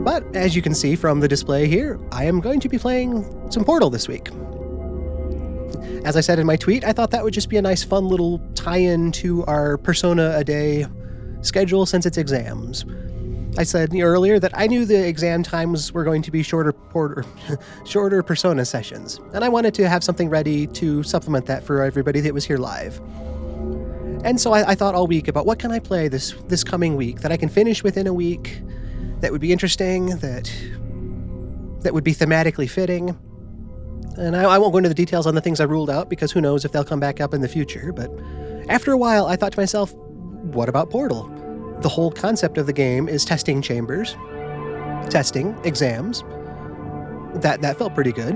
But as you can see from the display here, I am going to be playing some Portal this week. As I said in my tweet, I thought that would just be a nice fun little tie-in to our Persona a day schedule since it's exams. I said earlier that I knew the exam times were going to be shorter Persona sessions, and I wanted to have something ready to supplement that for everybody that was here live. And so I thought all week about what can I play this coming week that I can finish within a week, that would be interesting, that would be thematically fitting. And I won't go into the details on the things I ruled out because who knows if they'll come back up in the future. But after a while, I thought to myself, what about Portal? The whole concept of the game is testing chambers, testing exams. That felt pretty good.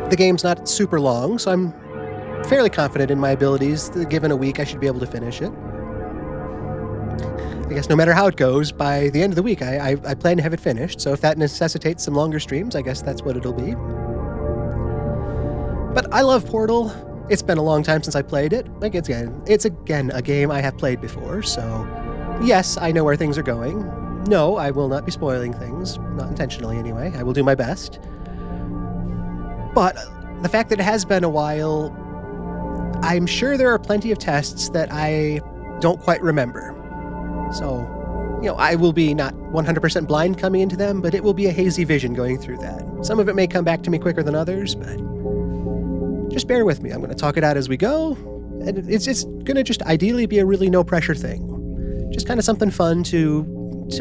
The game's not super long, so I'm fairly confident in my abilities. Given a week, I should be able to finish it. I guess no matter how it goes, by the end of the week, I plan to have it finished. So if that necessitates some longer streams, I guess that's what it'll be. But I love Portal. It's been a long time since I played it. It's again a game I have played before, so yes, I know where things are going. No, I will not be spoiling things, not intentionally anyway. I will do my best. But the fact that it has been a while, I'm sure there are plenty of tests that I don't quite remember. So, I will be not 100% blind coming into them, but it will be a hazy vision going through that. Some of it may come back to me quicker than others, but just bear with me. I'm going to talk it out as we go, and it's going to just ideally be a really no-pressure thing. Just kind of something fun to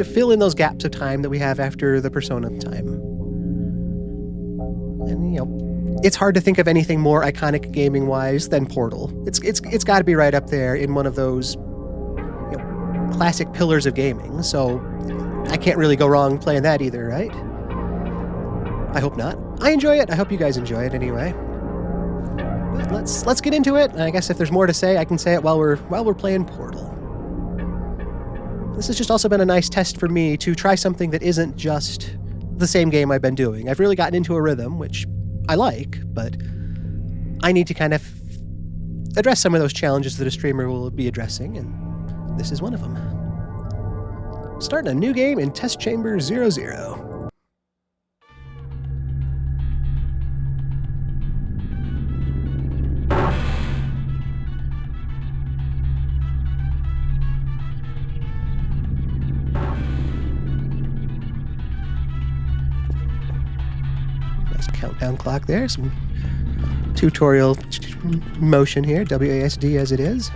fill in those gaps of time that we have after the Persona time. And, it's hard to think of anything more iconic gaming-wise than Portal. It's got to be right up there in one of those classic pillars of gaming, so I can't really go wrong playing that either, right? I hope not. I enjoy it. I hope you guys enjoy it anyway. But let's get into it. And I guess if there's more to say, I can say it while we're playing Portal. This has just also been a nice test for me to try something that isn't just the same game I've been doing. I've really gotten into a rhythm, which I like, but I need to kind of address some of those challenges that a streamer will be addressing, and this is one of them. Starting a new game in Test Chamber 00. Nice countdown clock there, some tutorial motion here, WASD as it is.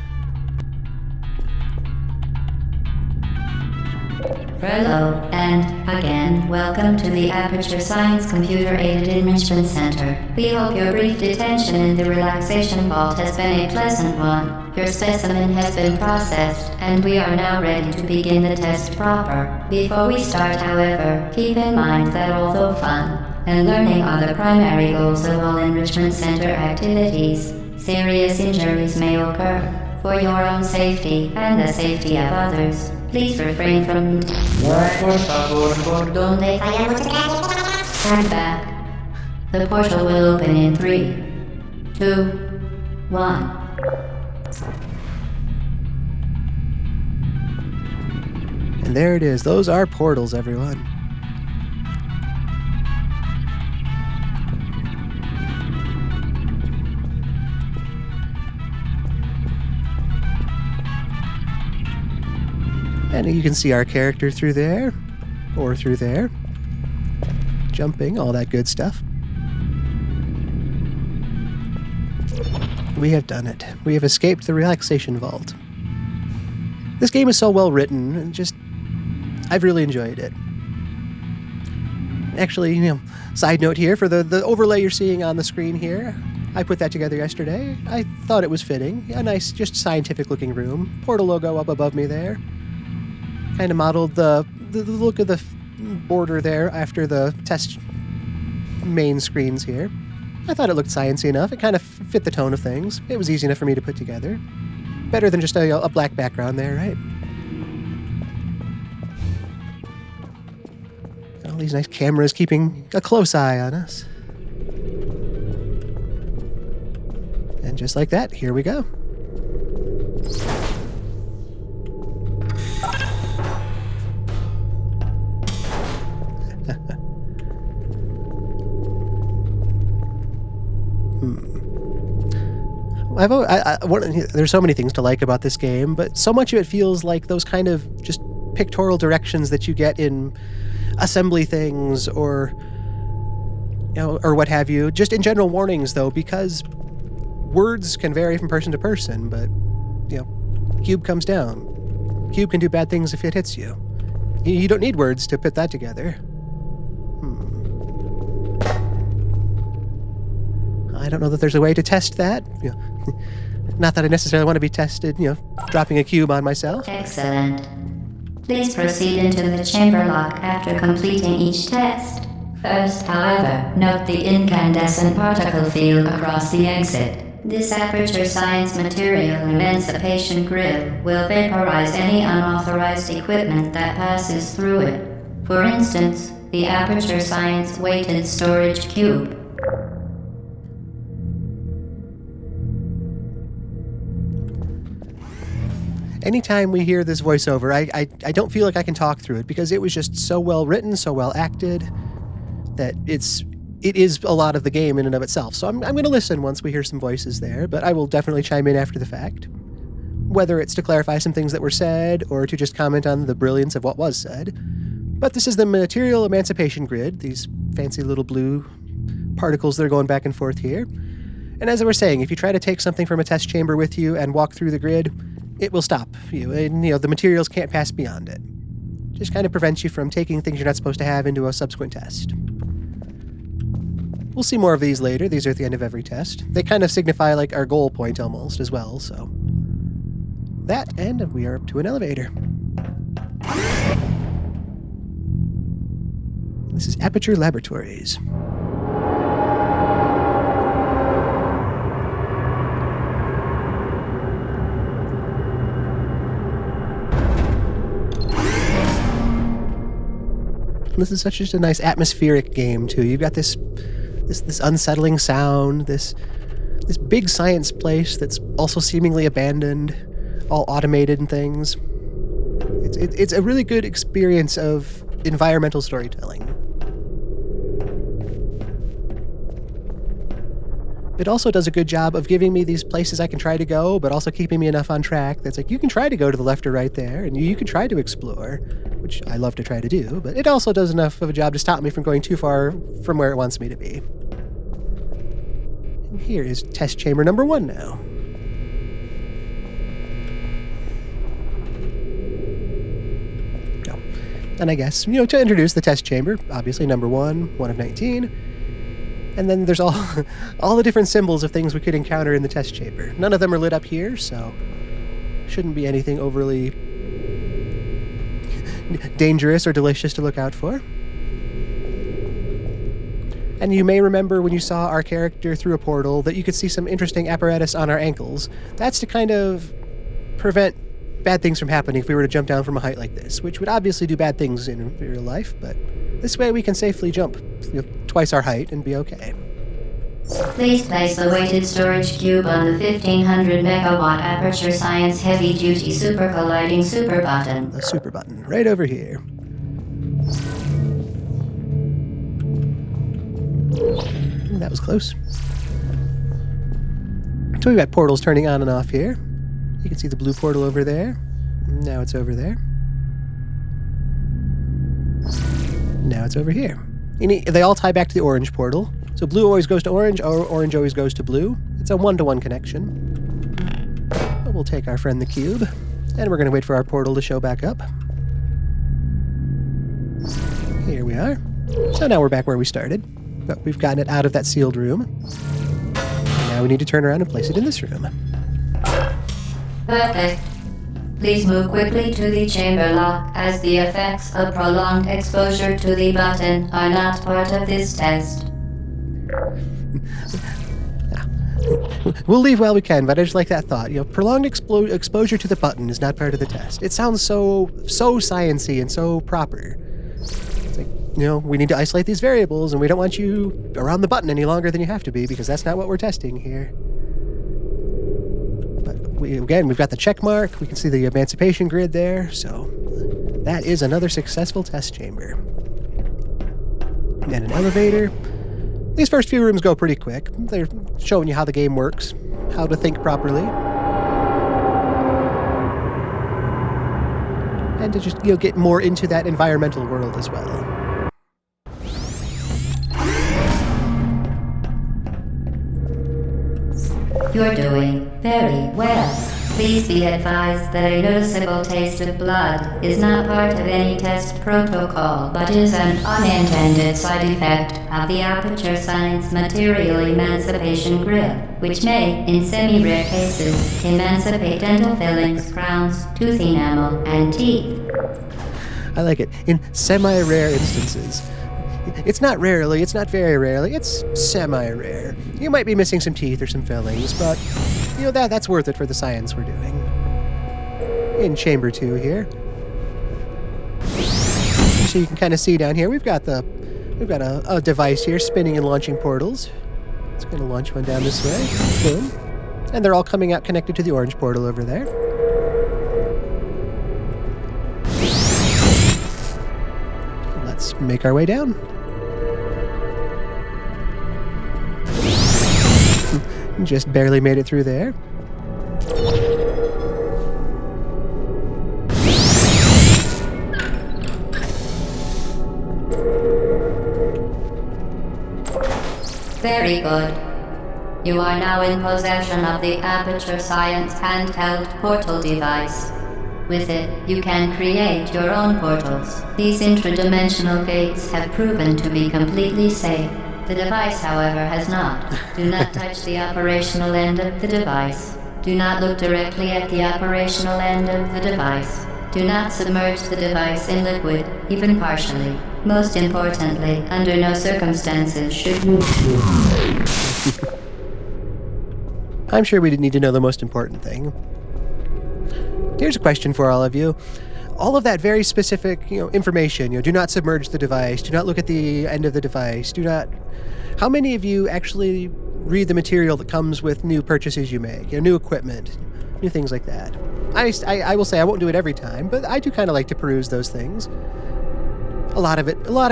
Hello, and again, welcome to the Aperture Science Computer-Aided Enrichment Center. We hope your brief detention in the relaxation vault has been a pleasant one. Your specimen has been processed, and we are now ready to begin the test proper. Before we start, however, keep in mind that although fun and learning are the primary goals of all Enrichment Center activities, serious injuries may occur. For your own safety and the safety of others, please refrain from Stand back. The portal will open in 3, 2, 1. And there it is. Those are portals, everyone. And you can see our character through there, or through there. Jumping, all that good stuff. We have done it. We have escaped the relaxation vault. This game is so well written, and I've really enjoyed it. Actually, side note here, for the overlay you're seeing on the screen here, I put that together yesterday. I thought it was fitting. A nice, just scientific-looking room. Portal logo up above me there. Kind of modeled the look of the border there after the test main screens here. I thought it looked sciencey enough. It kind of fit the tone of things. It was easy enough for me to put together. Better than just a black background there, right? All these nice cameras keeping a close eye on us. And just like that, here we go. There's so many things to like about this game, but so much of it feels like those kind of just pictorial directions that you get in assembly things or what have you. Just in general warnings, though, because words can vary from person to person, but, cube comes down. Cube can do bad things if it hits you. You don't need words to put that together. I don't know that there's a way to test that. Not that I necessarily want to be tested, dropping a cube on myself. Excellent. Please proceed into the chamber lock after completing each test. First, however, note the incandescent particle field across the exit. This Aperture Science material emancipation grid will vaporize any unauthorized equipment that passes through it. For instance, the Aperture Science weighted storage cube. Anytime we hear this voiceover, I don't feel like I can talk through it because it was just so well written, so well acted, that it is a lot of the game in and of itself. So I'm going to listen once we hear some voices there, but I will definitely chime in after the fact. Whether it's to clarify some things that were said or to just comment on the brilliance of what was said. But this is the material emancipation grid, these fancy little blue particles that are going back and forth here. And as I was saying, if you try to take something from a test chamber with you and walk through the grid, it will stop you, and the materials can't pass beyond it. Just kind of prevents you from taking things you're not supposed to have into a subsequent test. We'll see more of these later. These are at the end of every test. They kind of signify like our goal point almost as well, so. That, and we are up to an elevator. This is Aperture Laboratories. This is such just a nice atmospheric game too. You've got this unsettling sound, this big science place that's also seemingly abandoned, all automated and things. It's a really good experience of environmental storytelling. It also does a good job of giving me these places I can try to go, but also keeping me enough on track that's like, you can try to go to the left or right there, and you can try to explore, which I love to try to do, but it also does enough of a job to stop me from going too far from where it wants me to be. And here is test chamber number 1 now. And I guess, to introduce the test chamber, obviously number 1 of 19. And then there's all the different symbols of things we could encounter in the test chamber. None of them are lit up here, so shouldn't be anything overly dangerous or delicious to look out for. And you may remember when you saw our character through a portal that you could see some interesting apparatus on our ankles. That's to kind of prevent bad things from happening if we were to jump down from a height like this, which would obviously do bad things in real life, but this way we can safely jump twice our height and be okay. Please place the weighted storage cube on the 1500 megawatt Aperture Science heavy duty super colliding super button. The super button, right over here. Ooh, that was close. So we've got portals turning on and off here. You can see the blue portal over there. Now it's over there. Now it's over here. They all tie back to the orange portal. So blue always goes to orange, or orange always goes to blue. It's a one-to-one connection. But we'll take our friend the cube, and we're going to wait for our portal to show back up. Here we are. So now we're back where we started, but we've gotten it out of that sealed room. And now we need to turn around and place it in this room. Perfect. Please move quickly to the chamber lock, as the effects of prolonged exposure to the button are not part of this test. We'll leave while we can, but I just like that thought. Prolonged exposure to the button is not part of the test. It sounds so science-y and so proper. It's like, we need to isolate these variables, and we don't want you around the button any longer than you have to be, because that's not what we're testing here. We've got the check mark. We can see the emancipation grid there. So that is another successful test chamber. And an elevator. These first few rooms go pretty quick. They're showing you how the game works, how to think properly. And to just, get more into that environmental world as well. You're doing very well. Please be advised that a noticeable taste of blood is not part of any test protocol, but is an unintended side effect of the Aperture Science material emancipation grid, which may, in semi-rare cases, emancipate dental fillings, crowns, tooth enamel, and teeth. I like it. In semi-rare instances. It's not rarely, it's not very rarely, it's semi-rare. You might be missing some teeth or some fillings, but that's worth it for the science we're doing. In Chamber 2 here. So you can kind of see down here, we've got a device here spinning and launching portals. It's going to launch one down this way. Boom. And they're all coming out connected to the orange portal over there. Let's make our way down. Just barely made it through there. Very good. You are now in possession of the Aperture Science handheld portal device. With it, you can create your own portals. These intradimensional gates have proven to be completely safe. The device, however, has not. Do not touch the operational end of the device. Do not look directly at the operational end of the device. Do not submerge the device in liquid, even partially. Most importantly, under no circumstances should you... I'm sure we didn't need to know the most important thing. Here's a question for all of you. All of that very specific, information, do not submerge the device, do not look at the end of the device, how many of you actually read the material that comes with new purchases you make, new equipment, new things like that? I will say I won't do it every time, but I do kind of like to peruse those things. A lot of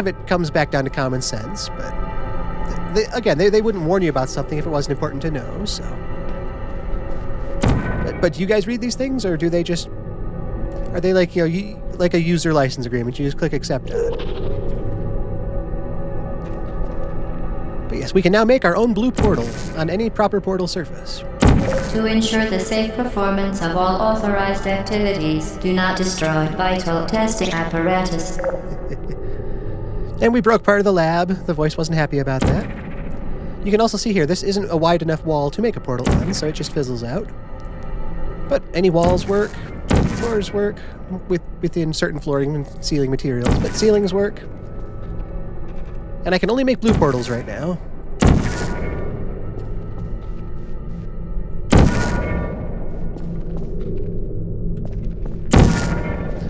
it comes back down to common sense, but they wouldn't warn you about something if it wasn't important to know, so. But do you guys read these things, or do they just... Are they like, like a user license agreement? You just click accept on. But yes, we can now make our own blue portal on any proper portal surface. To ensure the safe performance of all authorized activities, do not destroy vital testing apparatus. And we broke part of the lab. The voice wasn't happy about that. You can also see here, this isn't a wide enough wall to make a portal on, so it just fizzles out. But any walls work. Floors work within certain flooring and ceiling materials, but ceilings work. And I can only make blue portals right now.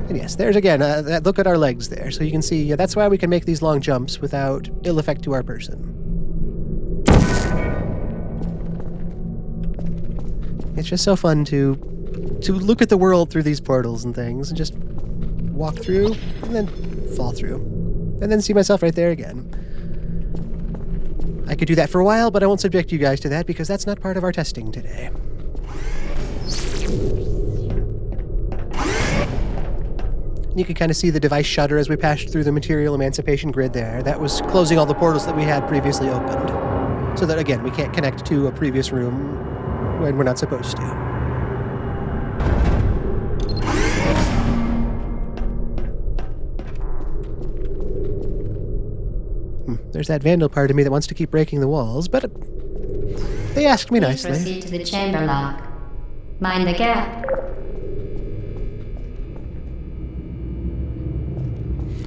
And yes, there's again, look at our legs there. So you can see, that's why we can make these long jumps without ill effect to our person. It's just so fun to look at the world through these portals and things, and just walk through, and then fall through, and then see myself right there again. I could do that for a while, but I won't subject you guys to that, because that's not part of our testing today. You can kind of see the device shutter as we passed through the material emancipation grid there. That was closing all the portals that we had previously opened, so that, again, we can't connect to a previous room when we're not supposed to. There's that vandal part of me that wants to keep breaking the walls, but they asked me nicely. Proceed to the chamber lock. Mind the gap.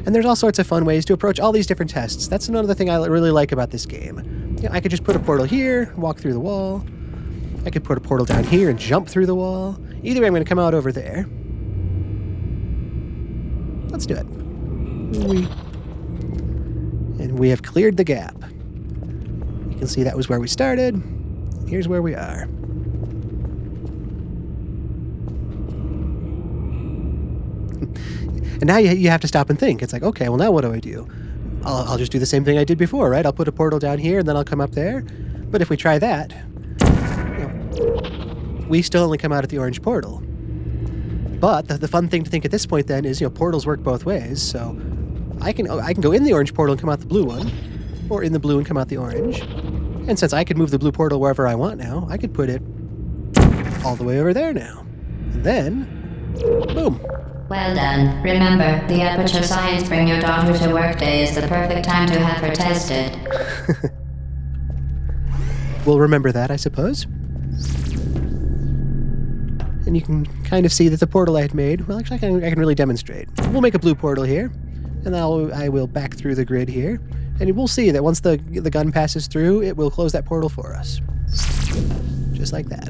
And there's all sorts of fun ways to approach all these different tests. That's another thing I really like about this game. I could just put a portal here, walk through the wall. I could put a portal down here and jump through the wall. Either way, I'm going to come out over there. Let's do it. And we have cleared the gap. You can see that was where we started. Here's where we are. And now you have to stop and think. It's like, okay, well, now what do I do? I'll just do the same thing I did before, right? I'll put a portal down here, and then I'll come up there. But if we try that, we still only come out at the orange portal. But the fun thing to think at this point then is, portals work both ways. So I can go in the orange portal and come out the blue one, or in the blue and come out the orange. And since I could move the blue portal wherever I want now, I could put it all the way over there now. And then, boom. Well done. Remember, the Aperture Science Bring Your Daughter to Work Day is the perfect time to have her tested. We'll remember that, I suppose. And you can kind of see that the portal I had made, well, actually, I can really demonstrate. We'll make a blue portal here, and I will back through the grid here. And we'll see that once the gun passes through, it will close that portal for us. Just like that.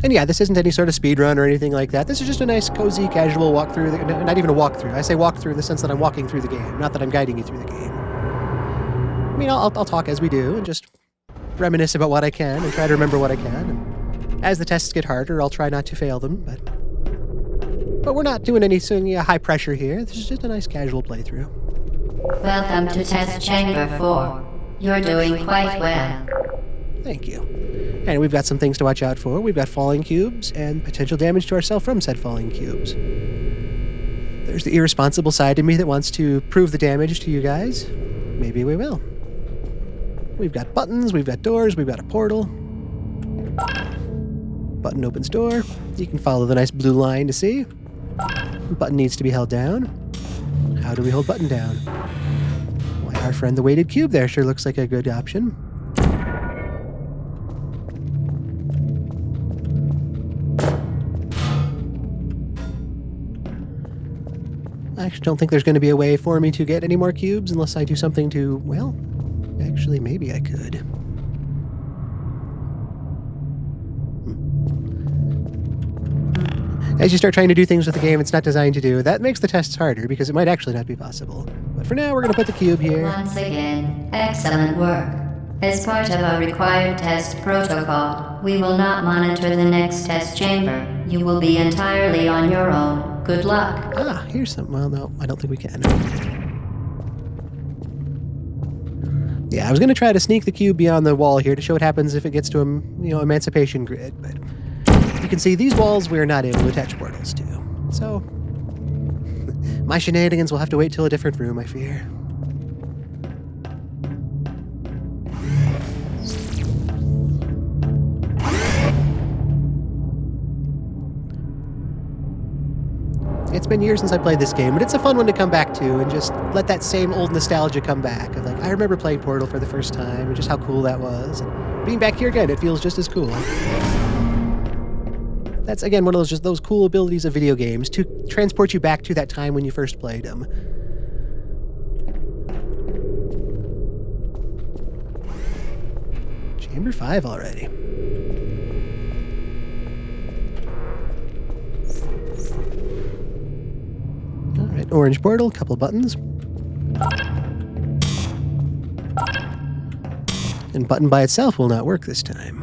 And yeah, this isn't any sort of speed run or anything like that. This is just a nice, cozy, casual walkthrough. Not even a walkthrough. I say walkthrough in the sense that I'm walking through the game, not that I'm guiding you through the game. I mean, I'll talk as we do and just reminisce about what I can and try to remember what I can. And as the tests get harder, I'll try not to fail them. But we're not doing any high pressure here. This is just a nice, casual playthrough. Welcome to Test Chamber 4. You're doing quite well. Thank you. And we've got some things to watch out for. We've got falling cubes and potential damage to ourselves from said falling cubes. There's the irresponsible side of me that wants to prove the damage to you guys. Maybe we will. We've got buttons, we've got doors, we've got a portal. Button opens door. You can follow the nice blue line to see. Button needs to be held down. How do we hold button down? Why, our friend the weighted cube there sure looks like a good option. I actually don't think there's going to be a way for me to get any more cubes unless I do something to, well, actually maybe I could. As you start trying to do things with the game it's not designed to do, that makes the tests harder because it might actually not be possible. But for now, we're going to put the cube here. Once again, excellent work. As part of a required test protocol, we will not monitor the next test chamber. You will be entirely on your own. Good luck. Ah, here's some. Well, no, I don't think we can. Yeah, I was going to try to sneak the cube beyond the wall here to show what happens if it gets to Emancipation Grid, but you can see these walls we're not able to attach portals to. So, my shenanigans will have to wait till a different room, I fear. It's been years since I played this game, but it's a fun one to come back to and just let that same old nostalgia come back. Of like, I remember playing Portal for the first time and just how cool that was. And being back here again, it feels just as cool. That's, again, one of those cool abilities of video games, to transport you back to that time when you first played them. Chamber 5 already. Alright, orange portal, couple buttons. And button by itself will not work this time.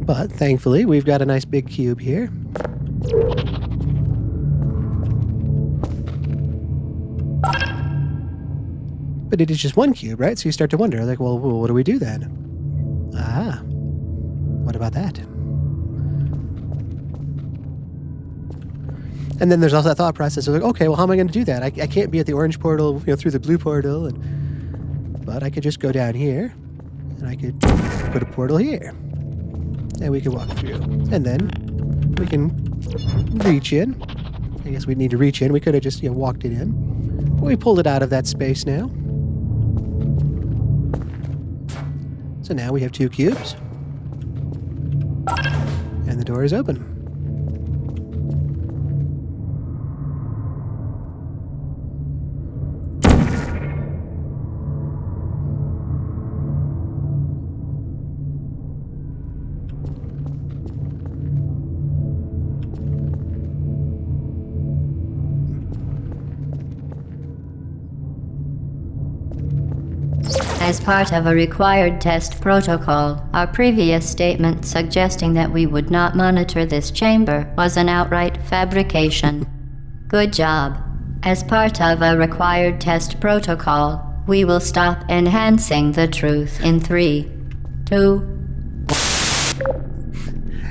But thankfully, we've got a nice big cube here. But it is just one cube, right? So you start to wonder, like, well, what do we do then? Ah, what about that? And then there's also that thought process of like, okay, well, how am I going to do that? I can't be at the orange portal, through the blue portal, but I could just go down here, and I could put a portal here, and we can walk through, and then we can reach in. I guess we'd need to reach in. We could have just walked it in. But we pulled it out of that space now. So now we have two cubes, and the door is open. As part of a required test protocol, our previous statement suggesting that we would not monitor this chamber was an outright fabrication. Good job. As part of a required test protocol, we will stop enhancing the truth in 3, 2...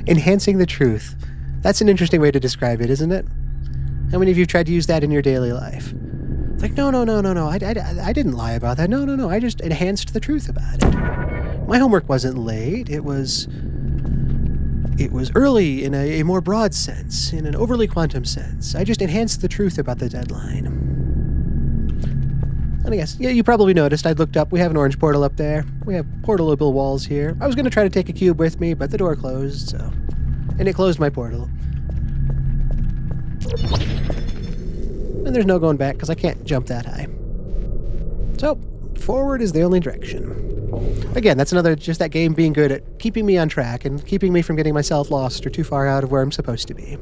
Enhancing the truth. That's an interesting way to describe it, isn't it? How many of you have tried to use that in your daily life? It's like, no, I didn't lie about that. No, I just enhanced the truth about it. My homework wasn't late. It was early in a more broad sense, in an overly quantum sense. I just enhanced the truth about the deadline. And I guess, yeah, you probably noticed, I looked up, we have an orange portal up there. We have portalable walls here. I was going to try to take a cube with me, but the door closed, so... And it closed my portal. And there's no going back, because I can't jump that high. So, forward is the only direction. Again, that's another, just that game being good at keeping me on track and keeping me from getting myself lost or too far out of where I'm supposed to be.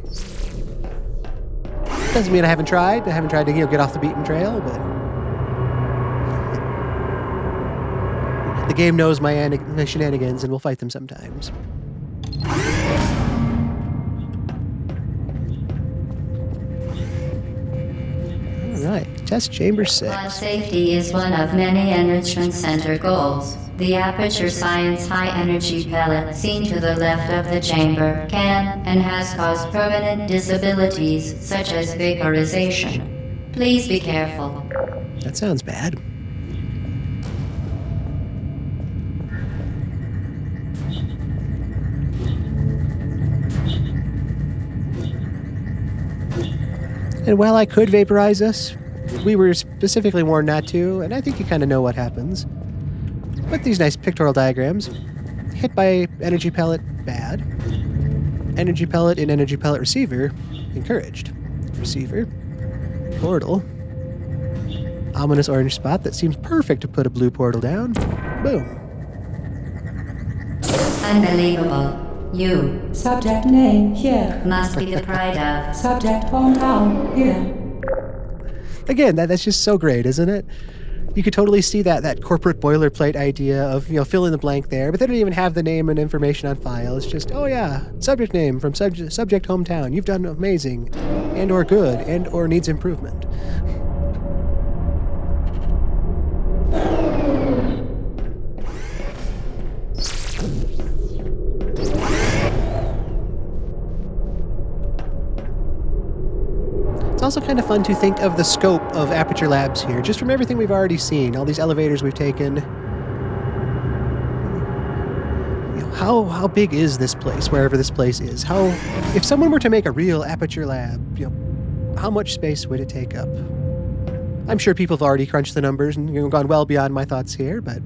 Doesn't mean I haven't tried. I haven't tried to, get off the beaten trail, but... The game knows my shenanigans and will fight them sometimes. Alright, test chamber 6. While safety is one of many Enrichment Center goals, the Aperture Science high-energy pellet seen to the left of the chamber can and has caused permanent disabilities such as vaporization. Please be careful. That sounds bad. And while I could vaporize us, we were specifically warned not to, and I think you kind of know what happens. But these nice pictorial diagrams. Hit by energy pellet, bad. Energy pellet in energy pellet receiver, encouraged. Receiver. Portal. Ominous orange spot that seems perfect to put a blue portal down. Boom. Unbelievable. You Subject name here. must be the pride of. Subject hometown here. Again, that's just so great, isn't it? You could totally see that corporate boilerplate idea of, fill in the blank there, but they don't even have the name and information on file. It's just, oh yeah, subject name from subject hometown. You've done amazing, and or good, and or needs improvement. It's also kind of fun to think of the scope of Aperture Labs here, just from everything we've already seen, all these elevators we've taken. How big is this place, wherever this place is? If someone were to make a real Aperture Lab, how much space would it take up? I'm sure people have already crunched the numbers and gone well beyond my thoughts here, but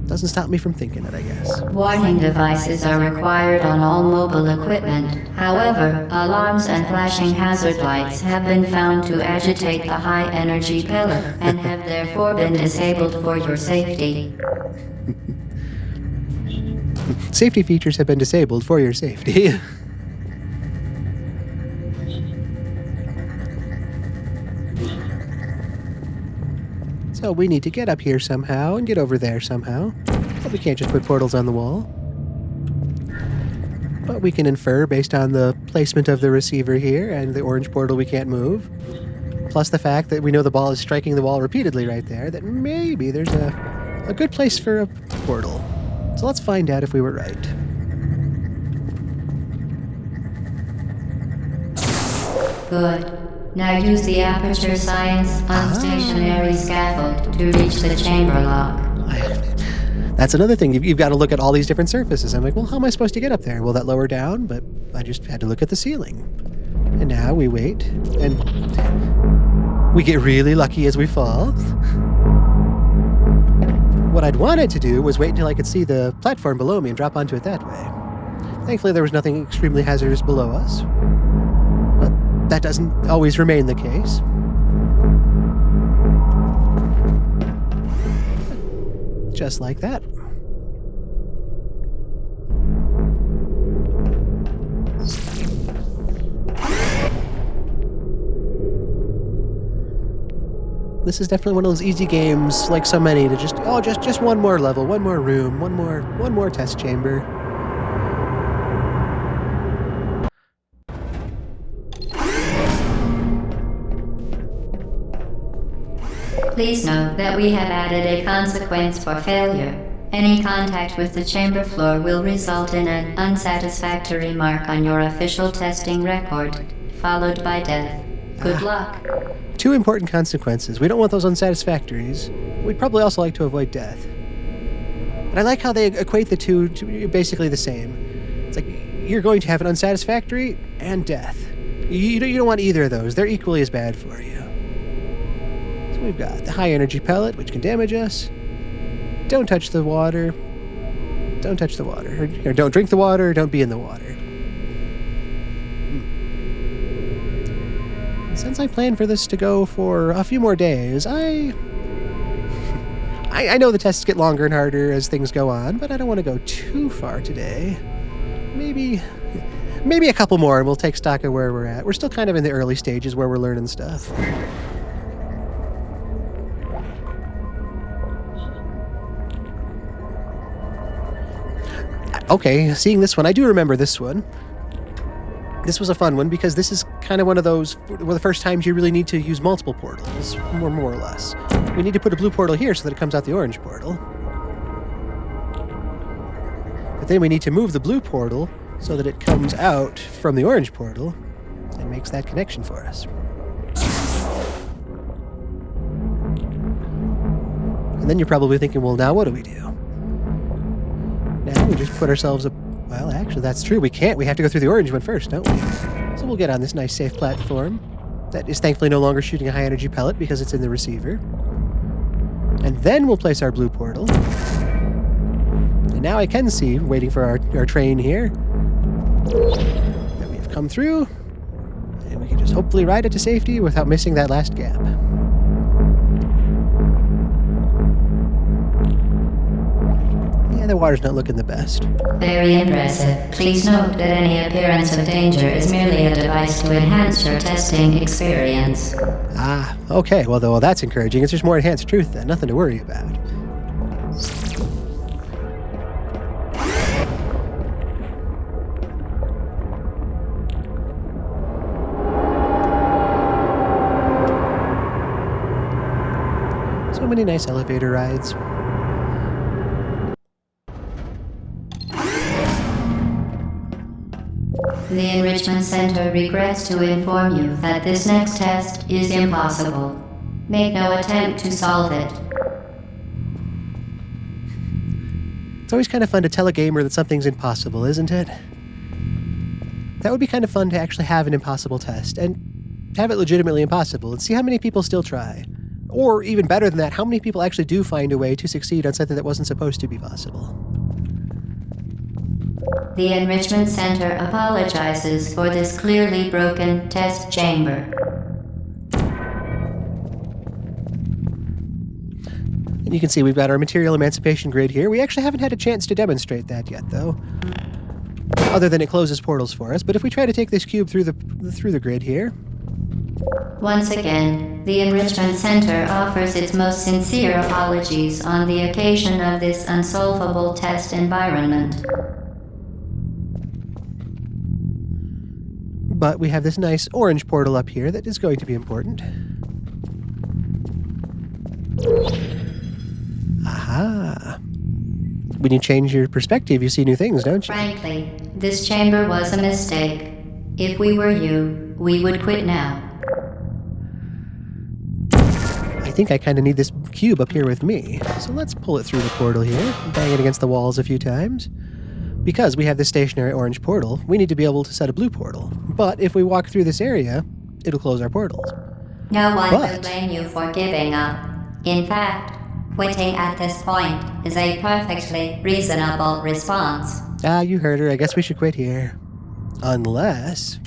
doesn't stop me from thinking it, I guess. Warning devices are required on all mobile equipment. However, alarms and flashing hazard lights have been found to agitate the high-energy pellet and have therefore been disabled for your safety. Safety features have been disabled for your safety. So we need to get up here somehow and get over there somehow. But we can't just put portals on the wall. But we can infer, based on the placement of the receiver here and the orange portal we can't move, plus the fact that we know the ball is striking the wall repeatedly right there, that maybe there's a good place for a portal. So let's find out if we were right. Good. Now use the Aperture Science unstationary scaffold to reach the chamber lock. That's another thing. You've got to look at all these different surfaces. I'm like, well, how am I supposed to get up there? Will that lower down? But I just had to look at the ceiling. And now we wait, and we get really lucky as we fall. What I'd wanted to do was wait until I could see the platform below me and drop onto it that way. Thankfully, there was nothing extremely hazardous below us. But that doesn't always remain the case. Just like that. This is definitely one of those easy games, like so many, to just one more level, one more room, one more test chamber. Please note that we have added a consequence for failure. Any contact with the chamber floor will result in an unsatisfactory mark on your official testing record, followed by death. Good luck. 2 important consequences. We don't want those unsatisfactories. We'd probably also like to avoid death. But I like how they equate the two to basically the same. It's like you're going to have an unsatisfactory and death. You don't want either of those. They're equally as bad for you. So we've got the high energy pellet, which can damage us. Don't touch the water. Don't touch the water. Or don't drink the water. Don't be in the water. Since I plan for this to go for a few more days, I know the tests get longer and harder as things go on, but I don't want to go too far today. Maybe a couple more and we'll take stock of where we're at. We're still kind of in the early stages where we're learning stuff. Okay, seeing this one, I do remember this one. This was a fun one because this is kind of one of the first times you really need to use multiple portals, more or less. We need to put a blue portal here so that it comes out the orange portal. But then we need to move the blue portal so that it comes out from the orange portal and makes that connection for us. And then you're probably thinking, well, now what do we do? Now we just put ourselves well, actually, that's true. We can't. We have to go through the orange one first, don't we? So we'll get on this nice safe platform that is thankfully no longer shooting a high-energy pellet because it's in the receiver. And then we'll place our blue portal. And now I can see, waiting for our train here, that we've come through. And we can just hopefully ride it to safety without missing that last gap. Yeah, the water's not looking the best. Very impressive. Please note that any appearance of danger is merely a device to enhance your testing experience. Ah, okay. Well, that's encouraging. It's just more enhanced truth then. Nothing to worry about. So many nice elevator rides. The Enrichment Center regrets to inform you that this next test is impossible. Make no attempt to solve it. It's always kind of fun to tell a gamer that something's impossible, isn't it? That would be kind of fun to actually have an impossible test, and have it legitimately impossible, and see how many people still try. Or, even better than that, how many people actually do find a way to succeed on something that wasn't supposed to be possible. The Enrichment Center apologizes for this clearly broken test chamber. And you can see we've got our material emancipation grid here. We actually haven't had a chance to demonstrate that yet, though. Other than it closes portals for us. But if we try to take this cube through the grid here... Once again, the Enrichment Center offers its most sincere apologies on the occasion of this unsolvable test environment. But we have this nice orange portal up here that is going to be important. Aha! When you change your perspective, you see new things, don't you? Frankly, this chamber was a mistake. If we were you, we would quit now. I think I kind of need this cube up here with me. So let's pull it through the portal here, bang it against the walls a few times. Because we have this stationary orange portal, we need to be able to set a blue portal. But if we walk through this area, it'll close our portals. No one will blame you for giving up. In fact, quitting at this point is a perfectly reasonable response. Ah, you heard her. I guess we should quit here. Unless...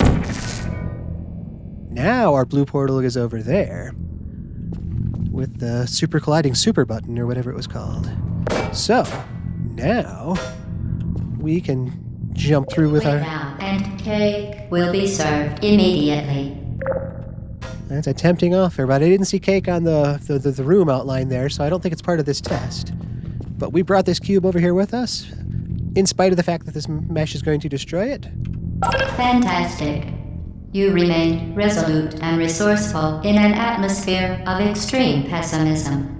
Now our blue portal is over there. With the super colliding super button, or whatever it was called. So, now... we can jump through with our... And cake will be served immediately. That's a tempting offer, but I didn't see cake on the room outline there, so I don't think it's part of this test. But we brought this cube over here with us, in spite of the fact that this mesh is going to destroy it. Fantastic. You remain resolute and resourceful in an atmosphere of extreme pessimism.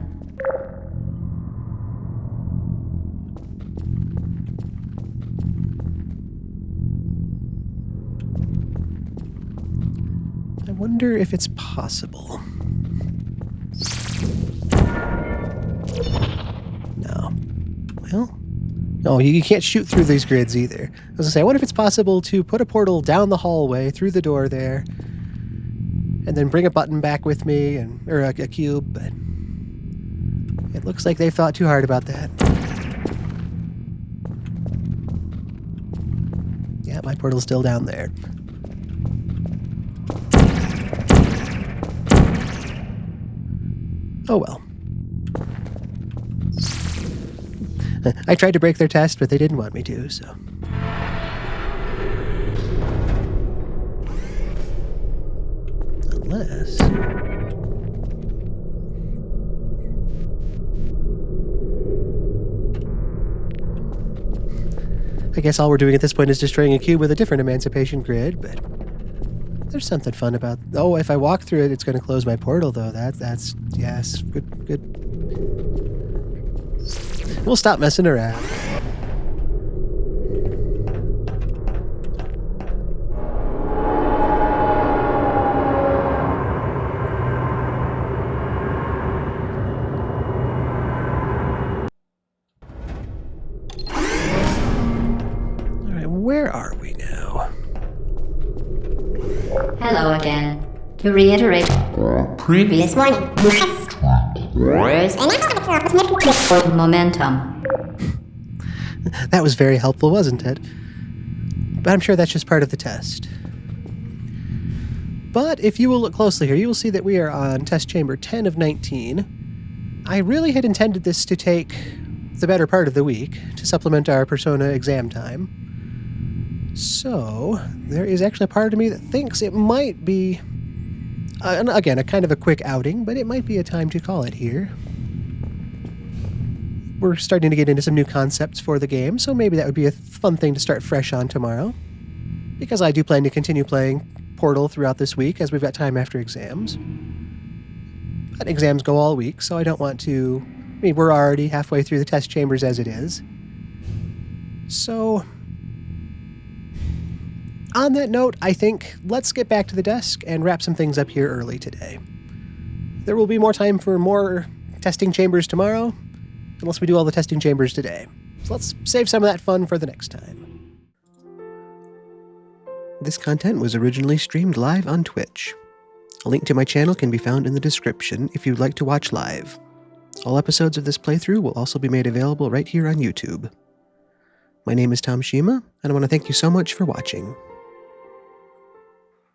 I wonder if it's possible. No. Well, no, you can't shoot through these grids either. I was gonna say, I wonder if it's possible to put a portal down the hallway through the door there, and then bring a button back with me, or a cube, but it looks like they've thought too hard about that. Yeah, my portal's still down there. Oh well. I tried to break their test, but they didn't want me to, so. Unless... I guess all we're doing at this point is destroying a cube with a different emancipation grid, but there's something fun about... Oh, if I walk through it, it's going to close my portal, though. That's... Yes, good. We'll stop messing around. All right, where are we now? Hello again. To reiterate, previous warning. Momentum. That was very helpful, wasn't it? But I'm sure that's just part of the test. But if you will look closely here, you will see that we are on test chamber 10 of 19. I really had intended this to take the better part of the week to supplement our Persona exam time. So, there is actually a part of me that thinks it might be, again, a kind of a quick outing, but it might be a time to call it here. We're starting to get into some new concepts for the game, so maybe that would be a fun thing to start fresh on tomorrow. Because I do plan to continue playing Portal throughout this week, as we've got time after exams. But exams go all week, so I don't want to... I mean, we're already halfway through the test chambers as it is. So... on that note, I think let's get back to the desk and wrap some things up here early today. There will be more time for more testing chambers tomorrow, unless we do all the testing chambers today. So let's save some of that fun for the next time. This content was originally streamed live on Twitch. A link to my channel can be found in the description if you'd like to watch live. All episodes of this playthrough will also be made available right here on YouTube. My name is Tom Shima, and I want to thank you so much for watching.